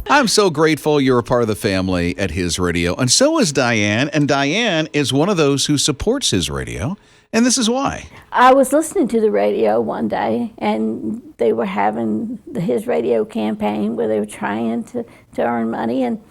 I'm so grateful you're a part of the family at His Radio. And so is Diane. And Diane is one of those who supports His Radio. And this is why. I was listening to the radio one day, and they were having His Radio campaign where they were trying to earn money. And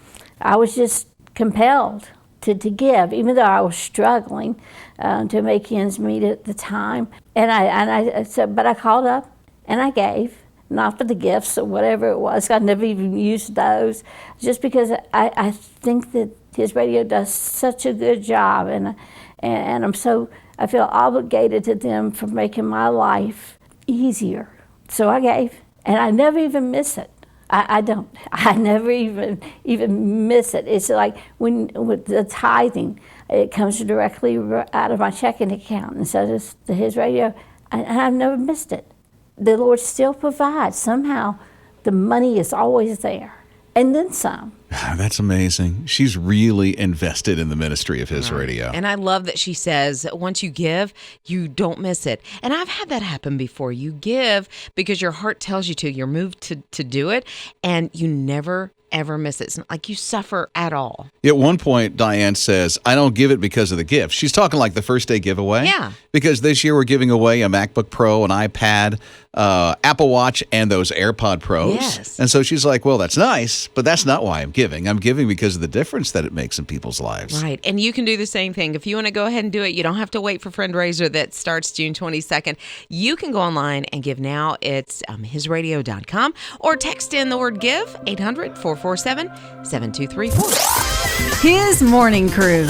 I was just compelled to give, even though I was struggling to make ends meet at the time. And I said, but I called up and I gave. Not for the gifts or whatever it was. I never even used those, just because I think that His Radio does such a good job, and I feel obligated to them for making my life easier. So I gave, and I never even miss it. I don't. I never even miss it. It's like with the tithing, it comes directly out of my checking account, and so does His Radio, and I've never missed it. The Lord still provides. Somehow, the money is always there, and then some. That's amazing. She's really invested in the ministry of His Radio. And I love that she says, once you give, you don't miss it. And I've had that happen before. You give because your heart tells you to. You're moved to do it, and you never ever miss it. It's not like you suffer at all. At one point, Diane says, I don't give it because of the gift. She's talking like the first day giveaway. Yeah. Because this year we're giving away a MacBook Pro, an iPad, Apple Watch, and those AirPod Pros. Yes. And so she's like, well, that's nice, but that's not why I'm giving. I'm giving because of the difference that it makes in people's lives. Right. And you can do the same thing. If you want to go ahead and do it, you don't have to wait for Friendraiser that starts June 22nd. You can go online and give now. It's hisradio.com, or text in the word give, 800-447-7234. His Morning Crew.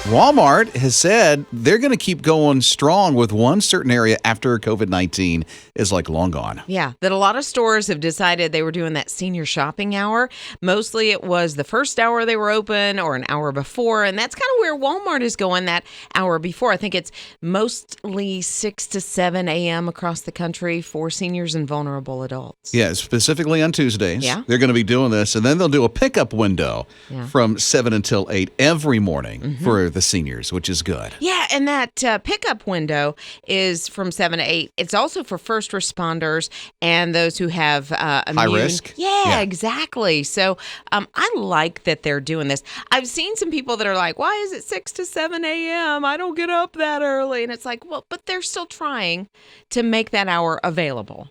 Walmart has said they're going to keep going strong with one certain area after COVID-19 is like long gone. Yeah, that a lot of stores have decided they were doing that senior shopping hour. Mostly it was the first hour they were open or an hour before, and that's kind of where Walmart is going that hour before. I think it's mostly 6 to 7 a.m. across the country for seniors and vulnerable adults. Yeah, specifically on Tuesdays. Yeah. They're going to be doing this, and then they'll do a pickup window from 7 until 8 every morning for the seniors, which is good. Yeah, and that pickup window is from 7 to 8. It's also for first responders and those who have high risk. Yeah, exactly. So I like that they're doing this. I've seen some people that are like, why is it 6 to 7 a.m.? I don't get up that early. And it's like, well, but they're still trying to make that hour available.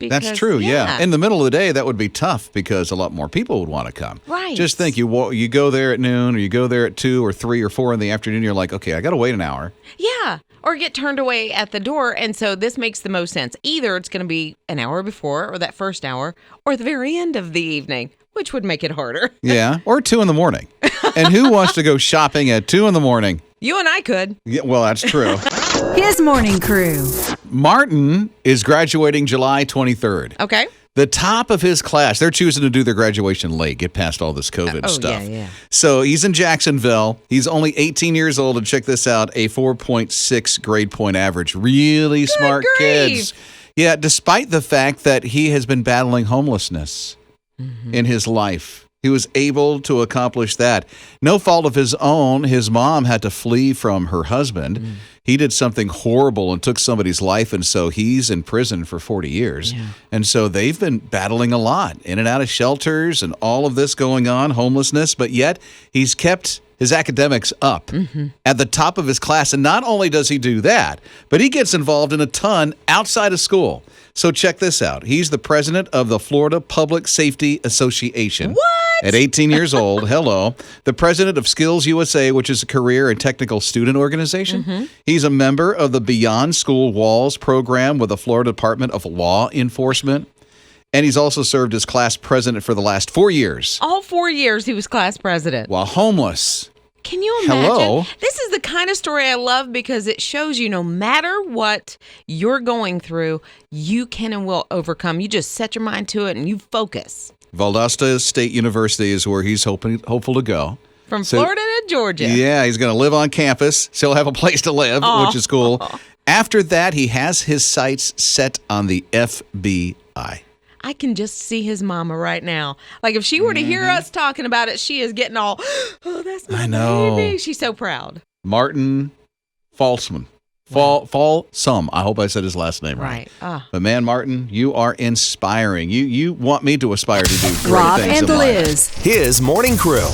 That's true, yeah. In the middle of the day, that would be tough because a lot more people would want to come. Right. Just think, you go there at noon, or you go there at 2 or 3 or 4 in the afternoon, you're like, okay, I got to wait an hour. Yeah, or get turned away at the door. And so this makes the most sense. Either it's going to be an hour before, or that first hour, or the very end of the evening, which would make it harder. Yeah, or 2 in the morning. And who wants to go shopping at 2 in the morning? You and I could. Yeah, well, that's true. His Morning Crew. Martin is graduating July 23rd. Okay. The top of his class, they're choosing to do their graduation late, get past all this COVID stuff. Yeah. So he's in Jacksonville. He's only 18 years old, and check this out, a 4.6 grade point average. Really smart kids. Yeah, despite the fact that he has been battling homelessness in his life. He was able to accomplish that. No fault of his own. His mom had to flee from her husband. He did something horrible and took somebody's life, and so he's in prison for 40 years. Yeah. And so they've been battling a lot, in and out of shelters and all of this going on, homelessness, but yet he's kept his academics up at the top of his class. And not only does he do that, but he gets involved in a ton outside of school. So check this out. He's the president of the Florida Public Safety Association. What? At 18 years old, hello. The president of Skills USA, which is a career and technical student organization. He's a member of the Beyond School Walls program with the Florida Department of Law Enforcement. And he's also served as class president for the last 4 years. All 4 years he was class president. While homeless. Can you imagine? Hello? This is the kind of story I love because it shows you no matter what you're going through, you can and will overcome. You just set your mind to it and you focus. Valdosta State University is where he's hopeful to go. From Florida to Georgia. Yeah, he's going to live on campus. So he'll have a place to live, which is cool. After that, he has his sights set on the FBI. I can just see his mama right now. Like if she were to hear us talking about it, she is getting all, oh, that's my baby. She's so proud. Martin Falsman. Fall some. I hope I said his last name right. But man, Martin, you are inspiring. You want me to aspire to do great Rob things and in life. Liz. His morning crew.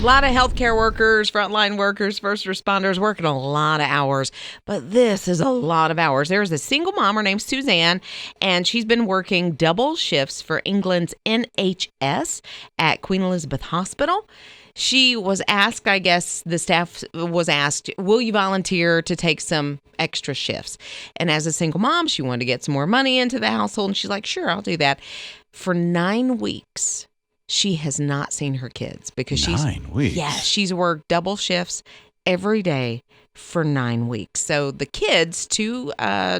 A lot of healthcare workers, frontline workers, first responders working a lot of hours, but this is a lot of hours. There's a single mom, her name's Suzanne, and she's been working double shifts for England's NHS at Queen Elizabeth Hospital. She was asked, I guess the staff was asked, will you volunteer to take some extra shifts? And as a single mom, she wanted to get some more money into the household, and she's like, sure, I'll do that. For 9 weeks, she has not seen her kids because 9 weeks? Yeah, she's worked double shifts every day for 9 weeks. So the kids, 2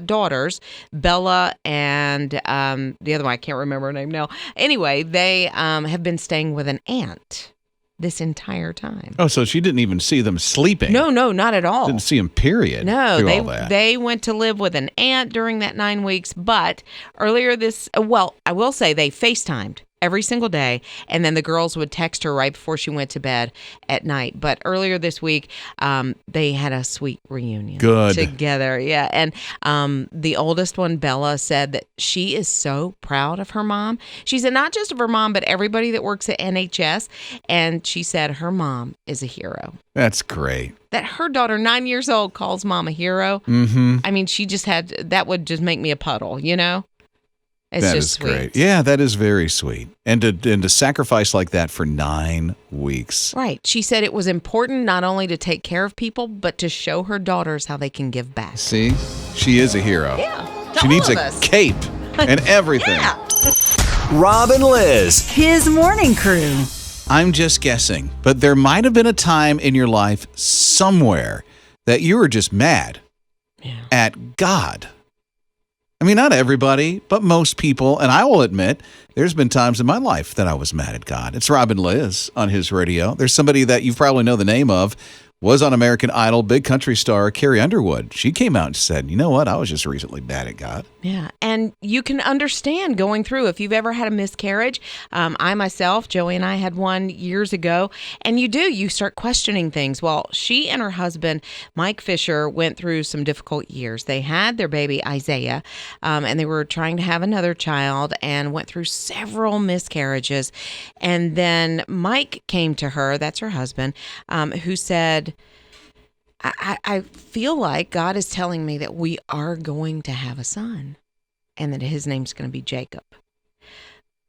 daughters, Bella and the other one, I can't remember her name now. Anyway, they have been staying with an aunt this entire time. Oh, so she didn't even see them sleeping? No, not at all. Didn't see them, period. No, through all that. they went to live with an aunt during that 9 weeks, but earlier I will say they FaceTimed every single day, and then the girls would text her right before she went to bed at night. But earlier this week, they had a sweet reunion together. Yeah, and the oldest one, Bella, said that she is so proud of her mom. She said not just of her mom, but everybody that works at NHS, and she said her mom is a hero. That's great. That her daughter, 9 years old, calls mom a hero. Mm-hmm. I mean, that would just make me a puddle, you know? It's that just is sweet. great. Yeah, that is very sweet. And to sacrifice like that for 9 weeks. Right. She said it was important not only to take care of people, but to show her daughters how they can give back. See? She is a hero. Yeah. She needs a cape and everything. Yeah. Rob and Liz. His morning crew. I'm just guessing, but there might have been a time in your life somewhere that you were just mad at God. I mean, not everybody, but most people. And I will admit, there's been times in my life that I was mad at God. It's Rob and Liz on his radio. There's somebody that you probably know the name of, was on American Idol, big country star, Carrie Underwood. She came out and said, you know what? I was just recently mad at God. Yeah. And you can understand going through if you've ever had a miscarriage. I myself, Joey and I had one years ago. And you start questioning things. Well, she and her husband, Mike Fisher, went through some difficult years. They had their baby, Isaiah, and they were trying to have another child and went through several miscarriages. And then Mike came to her, that's her husband, who said, I feel like God is telling me that we are going to have a son and that his name's going to be Jacob.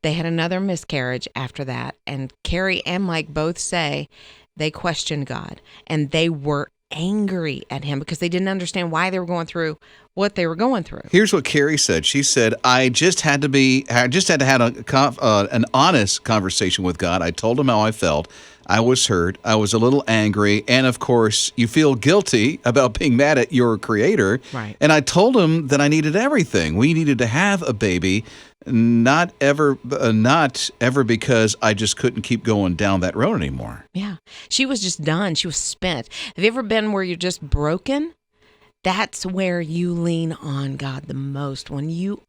They had another miscarriage after that, and Carrie and Mike both say they questioned God and they were angry at him because they didn't understand why they were going through what they were going through. Here's what Carrie said. She said, I just had to have an honest conversation with God. I told him how I felt. I was hurt. I was a little angry. And of course, you feel guilty about being mad at your creator. Right. And I told him that I needed everything. We needed to have a baby, not ever because I just couldn't keep going down that road anymore. Yeah. She was just done. She was spent. Have you ever been where you're just broken? That's where you lean on God the most. When you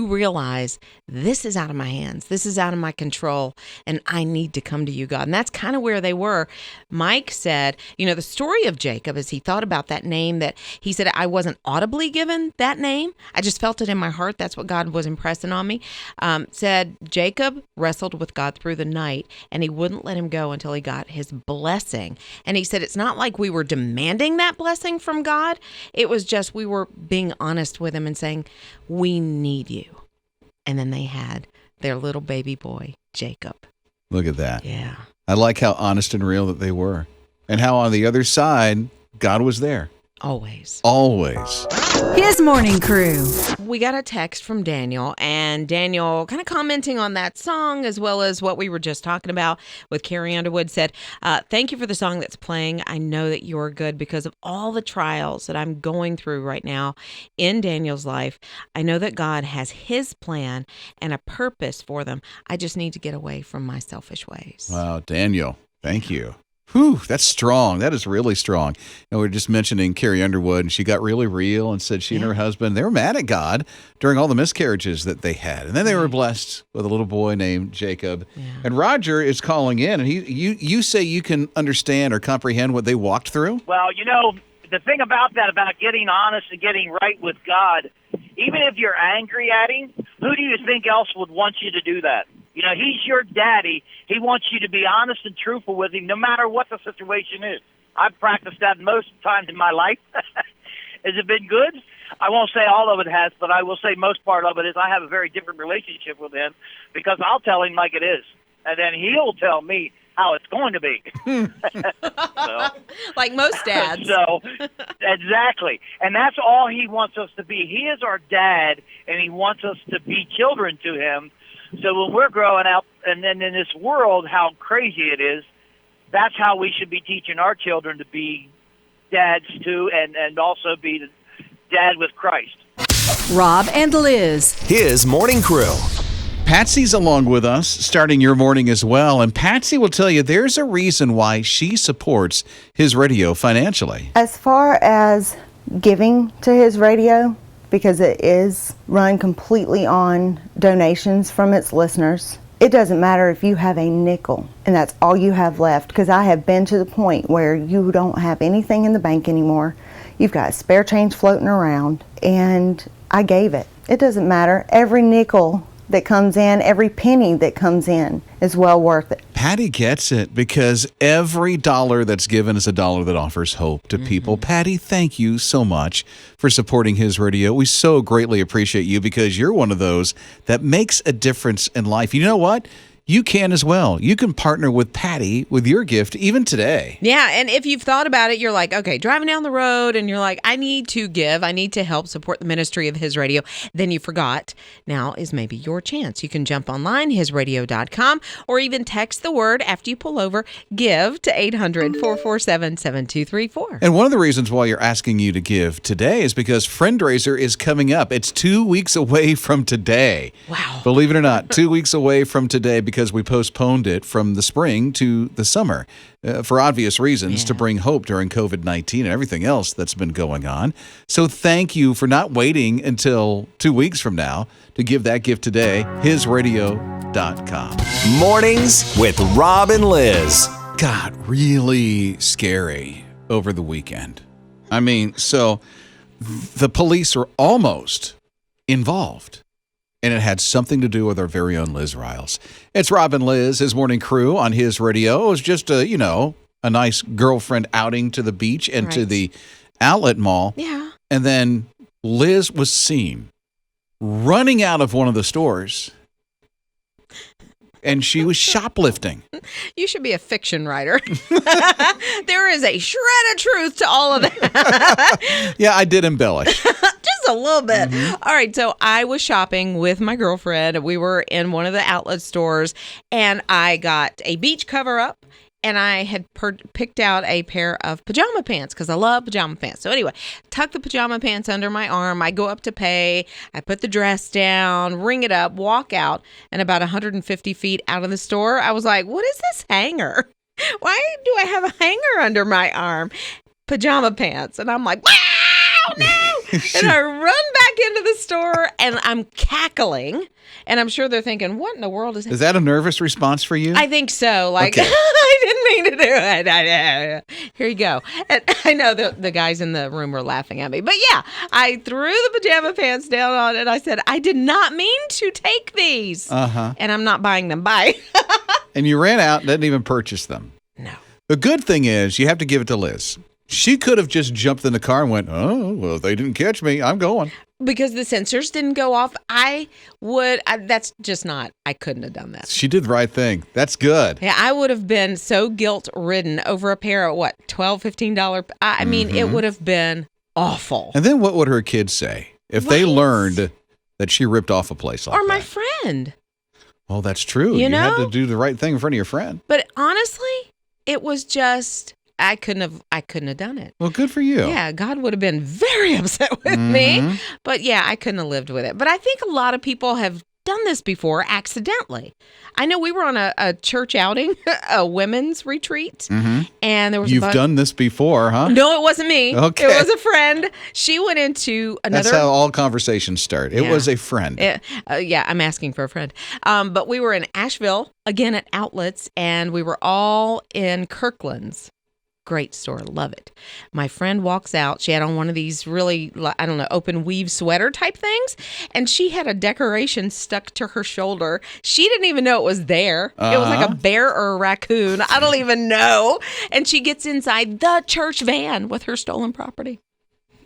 realize this is out of my hands. This is out of my control, and I need to come to you, God. And that's kind of where they were. Mike said, the story of Jacob, as he thought about that name, that he said, I wasn't audibly given that name. I just felt it in my heart. That's what God was impressing on me. Said Jacob wrestled with God through the night, and he wouldn't let him go until he got his blessing. And he said, it's not like we were demanding that blessing from God. It was just we were being honest with him and saying, we need you. And then they had their little baby boy, Jacob. Look at that. Yeah. I like how honest and real that they were. And how on the other side, God was there. Always. His morning crew. We got a text from Daniel, and Daniel kind of commenting on that song as well as what we were just talking about with Carrie Underwood said, thank you for the song that's playing. I know that you're good because of all the trials that I'm going through right now in Daniel's life. I know that God has his plan and a purpose for them. I just need to get away from my selfish ways. Wow, Daniel, thank you. Whew, that's strong. That is really strong. We were just mentioning Carrie Underwood, and she got really real and said she and her husband, they were mad at God during all the miscarriages that they had. And then they were blessed with a little boy named Jacob. Yeah. And Roger is calling in, and you say you can understand or comprehend what they walked through? Well, the thing about that, about getting honest and getting right with God, even if you're angry at him, who do you think else would want you to do that? You know, he's your daddy. He wants you to be honest and truthful with him no matter what the situation is. I've practiced that most times in my life. Has it been good? I won't say all of it has, but I will say most part of it is I have a very different relationship with him because I'll tell him like it is, and then he'll tell me how it's going to be. So, like most dads. So, exactly. And that's all he wants us to be. He is our dad, and he wants us to be children to him. So when we're growing up, and then in this world, how crazy it is, that's how we should be teaching our children to be dads too, and also be the dad with Christ. Rob and Liz. His morning crew. Patsy's along with us, starting your morning as well. And Patsy will tell you there's a reason why she supports his radio financially. As far as giving to his radio, because it is run completely on donations from its listeners, it doesn't matter if you have a nickel and that's all you have left, because I have been to the point where you don't have anything in the bank anymore. You've got spare change floating around, and I gave it. It doesn't matter. Every nickel that comes in, every penny that comes in is well worth it. Patty gets it because every dollar that's given is a dollar that offers hope to people. Patty, thank you so much for supporting his radio. We so greatly appreciate you because you're one of those that makes a difference in life. You know what? You can as well. You can partner with Patty with your gift even today. Yeah, and if you've thought about it, you're like, okay, driving down the road and you're like, I need to give. I need to help support the ministry of His Radio. Then you forgot. Now is maybe your chance. You can jump online, hisradio.com, or even text the word after you pull over, give to 800-447-7234. And one of the reasons why you're asking you to give today is because Friendraiser is coming up. It's 2 weeks away from today. Wow. Believe it or not, 2 weeks away from today because we postponed it from the spring to the summer for obvious reasons to bring hope during COVID-19 and everything else that's been going on. So thank you for not waiting until 2 weeks from now to give that gift today. Hisradio.com. Mornings with Rob and Liz. Got really scary over the weekend. I mean, so the police are almost involved. And it had something to do with our very own Liz Riles. It's Rob and Liz, his morning crew on his radio. It was just a nice girlfriend outing to the beach and to the outlet mall. Yeah. And then Liz was seen running out of one of the stores. And she was shoplifting. You should be a fiction writer. There is a shred of truth to all of that. Yeah, I did embellish. Just a little bit. All right, so I was shopping with my girlfriend. We were in one of the outlet stores, and I got a beach cover up, and I had picked out a pair of pajama pants because I love pajama pants. So anyway, tuck the pajama pants under my arm. I go up to pay. I put the dress down, ring it up, walk out, and about 150 feet out of the store, I was like, what is this hanger? Why do I have a hanger under my arm? Pajama pants. And I'm like, wow, no. And I run back into the store, and I'm cackling. And I'm sure they're thinking, what in the world is that? Is that a nervous response for you? I think so. Like, Okay. I didn't mean to do it. Here you go. And I know the guys in the room were laughing at me. But yeah, I threw the pajama pants down on it. And I said, I did not mean to take these. Uh-huh. And I'm not buying them. Bye. And you ran out and didn't even purchase them. No. The good thing is you have to give it to Liz. She could have just jumped in the car and went, oh, well, if they didn't catch me, I'm going. Because the sensors didn't go off, that's just not, I couldn't have done that. She did the right thing. That's good. Yeah, I would have been so guilt-ridden over a pair of, $12, $15? I mean, it would have been awful. And then what would her kids say if they learned that she ripped off a place like that? Or my friend. Well, that's true. You know? had to do the right thing in front of your friend. But honestly, it was just, I couldn't have done it. Well, good for you. Yeah, God would have been very upset with me. But yeah, I couldn't have lived with it. But I think a lot of people have done this before accidentally. I know we were on a church outing, a women's retreat, and there was You've done this before, huh? No, it wasn't me. Okay. It was a friend. She went into another. That's how all conversations start. It was a friend. Yeah, I'm asking for a friend. But we were in Asheville, again at outlets, and we were all in Kirkland's. Great store. Love it. My friend walks out. She had on one of these really, I don't know, open weave sweater type things. And she had a decoration stuck to her shoulder. She didn't even know it was there. It was like a bear or a raccoon. I don't even know. And she gets inside the church van with her stolen property.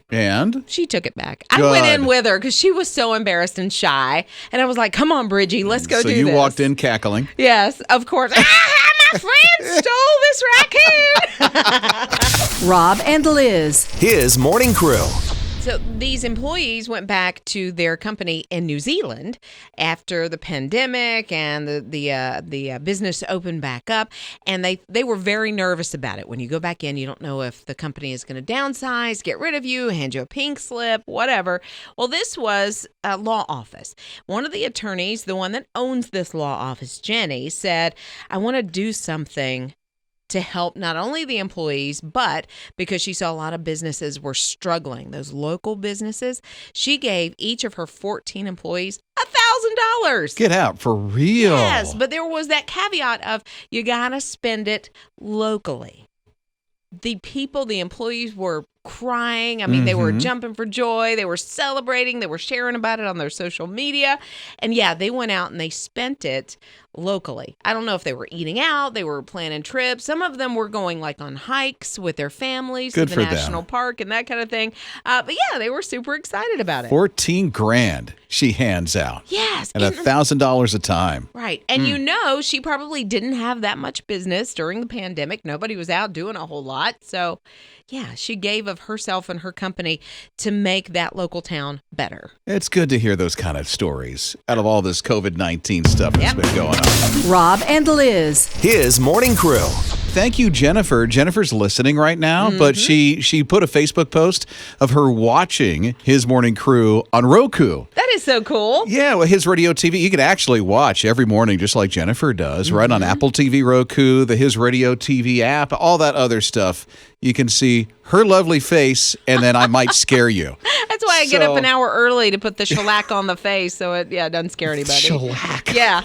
And? She took it back. I went in with her because she was so embarrassed and shy. And I was like, come on, Bridgie, let's go do this. So you walked in cackling. Yes, of course. My friend stole this raccoon. Rob and Liz. His morning crew. So these employees went back to their company in New Zealand after the pandemic and the business opened back up, and they were very nervous about it. When you go back in, you don't know if the company is going to downsize, get rid of you, hand you a pink slip, whatever. Well, this was a law office. One of the attorneys, the one that owns this law office, Jenny, said, I want to do something to help not only the employees, but because she saw a lot of businesses were struggling, those local businesses, she gave each of her 14 employees $1,000. Get out, for real. Yes, but there was that caveat of you got to spend it locally. The employees were crying. I mean, they were jumping for joy. They were celebrating. They were sharing about it on their social media. And yeah, they went out and they spent it locally. I don't know if they were eating out. They were planning trips. Some of them were going like on hikes with their families to the national park and that kind of thing. But yeah, they were super excited about it. $14,000 she hands out. Yes. At $1,000 a time. Right. And she probably didn't have that much business during the pandemic. Nobody was out doing a whole lot. So yeah, she gave of herself and her company to make that local town better. It's good to hear those kind of stories out of all this COVID-19 stuff that's been going on. Rob and Liz. His morning crew. Thank you, Jennifer. Jennifer's listening right now, but she put a Facebook post of her watching His Morning Crew on Roku. That is so cool. Yeah, well, His Radio TV, you can actually watch every morning just like Jennifer does, right on Apple TV, Roku, the His Radio TV app, all that other stuff. You can see her lovely face, and then I might scare you. That's why I get up an hour early to put the shellac on the face so it doesn't scare anybody. Shellac. Yeah.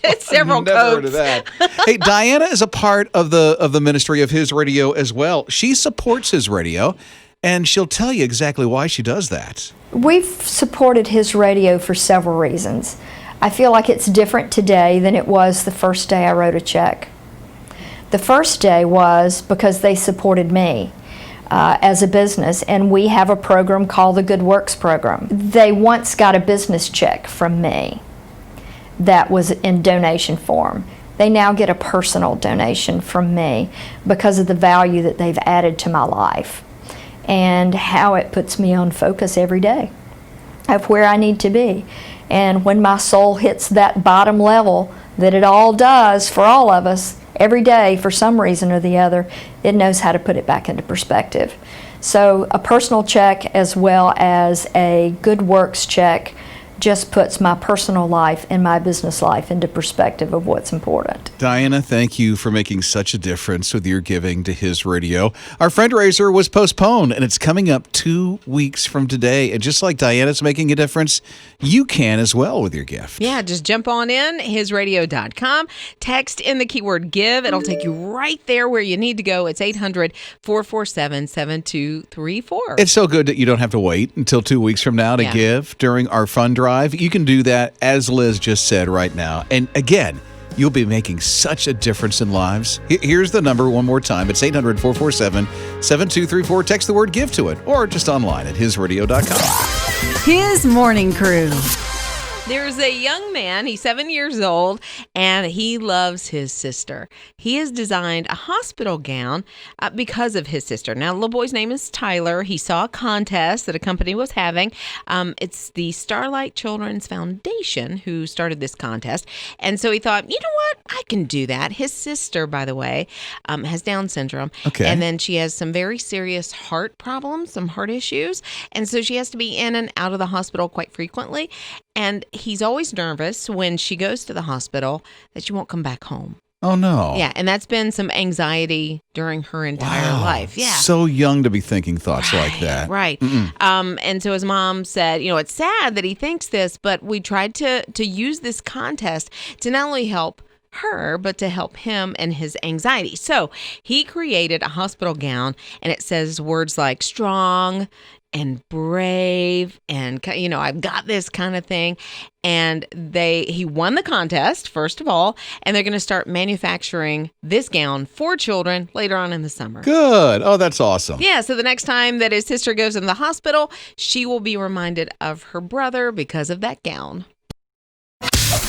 It's several coats. Never heard of that. Hey, Diana is a part of the ministry of His Radio as well. She supports His Radio, and she'll tell you exactly why she does that. We've supported His Radio for several reasons. I feel like it's different today than it was the first day I wrote a check. The first day was because they supported me as a business, and we have a program called the Good Works Program. They once got a business check from me that was in donation form. They now get a personal donation from me because of the value that they've added to my life and how it puts me on focus every day of where I need to be. And when my soul hits that bottom level that it all does for all of us, every day, for some reason or the other, it knows how to put it back into perspective. So a personal check as well as a good works check just puts my personal life and my business life into perspective of what's important. Diana, thank you for making such a difference with your giving to His Radio. Our fundraiser was postponed, and it's coming up 2 weeks from today. And just like Diana's making a difference, you can as well with your gift. Yeah, just jump on in, hisradio.com, text in the keyword give. It'll take you right there where you need to go. It's 800-447-7234. It's so good that you don't have to wait until 2 weeks from now to give during our fund drive. You can do that, as Liz just said, right now. And again, you'll be making such a difference in lives. Here's the number one more time. It's 800-447-7234. Text the word give to it, or just online at hisradio.com. His morning crew. There's a young man, he's 7 years old, and he loves his sister. He has designed a hospital gown because of his sister. Now, the little boy's name is Tyler. He saw a contest that a company was having. It's the Starlight Children's Foundation who started this contest. And so he thought, you know what? I can do that. His sister, by the way, has Down syndrome. Okay. And then she has some very serious heart problems, some heart issues. And so she has to be in and out of the hospital quite frequently. And he's always nervous when she goes to the hospital that she won't come back home. Oh, no. Yeah, and that's been some anxiety during her entire life. Yeah. So young to be thinking thoughts like that. Right. And so his mom said, you know, it's sad that he thinks this, but we tried to use this contest to not only help her, but to help him and his anxiety. So he created a hospital gown, and it says words like strong and brave and, I've got this kind of thing. And he won the contest, first of all, and they're going to start manufacturing this gown for children later on in the summer. Good. Oh, that's awesome. Yeah, so the next time that his sister goes in the hospital, she will be reminded of her brother because of that gown.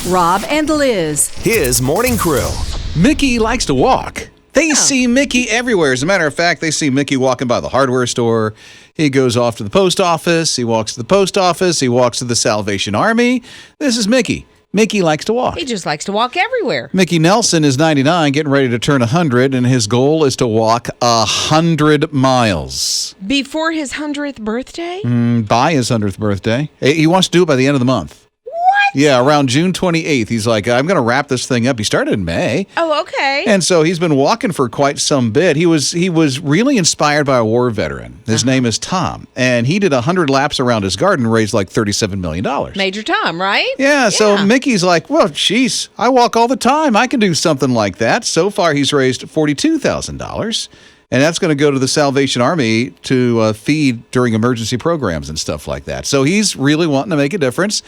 Rob and Liz. His morning crew. Mickey likes to walk. They see Mickey everywhere. As a matter of fact, they see Mickey walking by the hardware store. He goes off to the post office. He walks to the post office. He walks to the Salvation Army. This is Mickey. Mickey likes to walk. He just likes to walk everywhere. Mickey Nelson is 99, getting ready to turn 100, and his goal is to walk 100 miles. Before his 100th birthday? By his 100th birthday. He wants to do it by the end of the month. What? Yeah, around June 28th. He's like, I'm going to wrap this thing up. He started in May. Oh, okay. And so he's been walking for quite some bit. He was really inspired by a war veteran. His name is Tom. And he did 100 laps around his garden, raised like $37 million. Major Tom, right? Yeah, so Mickey's like, well, geez, I walk all the time. I can do something like that. So far, he's raised $42,000. And that's going to go to the Salvation Army to feed during emergency programs and stuff like that. So he's really wanting to make a difference.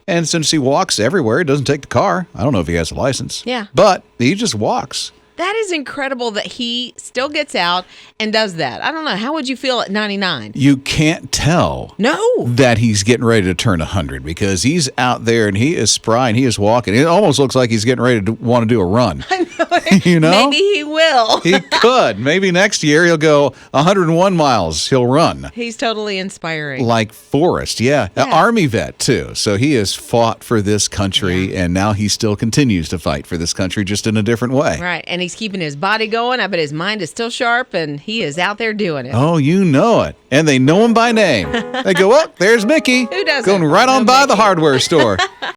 And since he walks everywhere, he doesn't take the car. I don't know if he has a license. Yeah. But he just walks. That is incredible that he still gets out and does that. I don't know. How would you feel at 99? You can't tell that he's getting ready to turn 100 because he's out there and he is spry and he is walking. It almost looks like he's getting ready to want to do a run. I know. You know? Maybe he will. He could. Maybe next year he'll go 101 miles. He'll run. He's totally inspiring. Like Forrest, yeah. An Army vet, too. So he has fought for this country, and now he still continues to fight for this country, just in a different way. Right. And he's keeping his body going. I bet his mind is still sharp, and he is out there doing it. Oh, you know it. And they know him by name. They go, oh, there's Mickey. Who doesn't Going right on know by Mickey? the hardware store.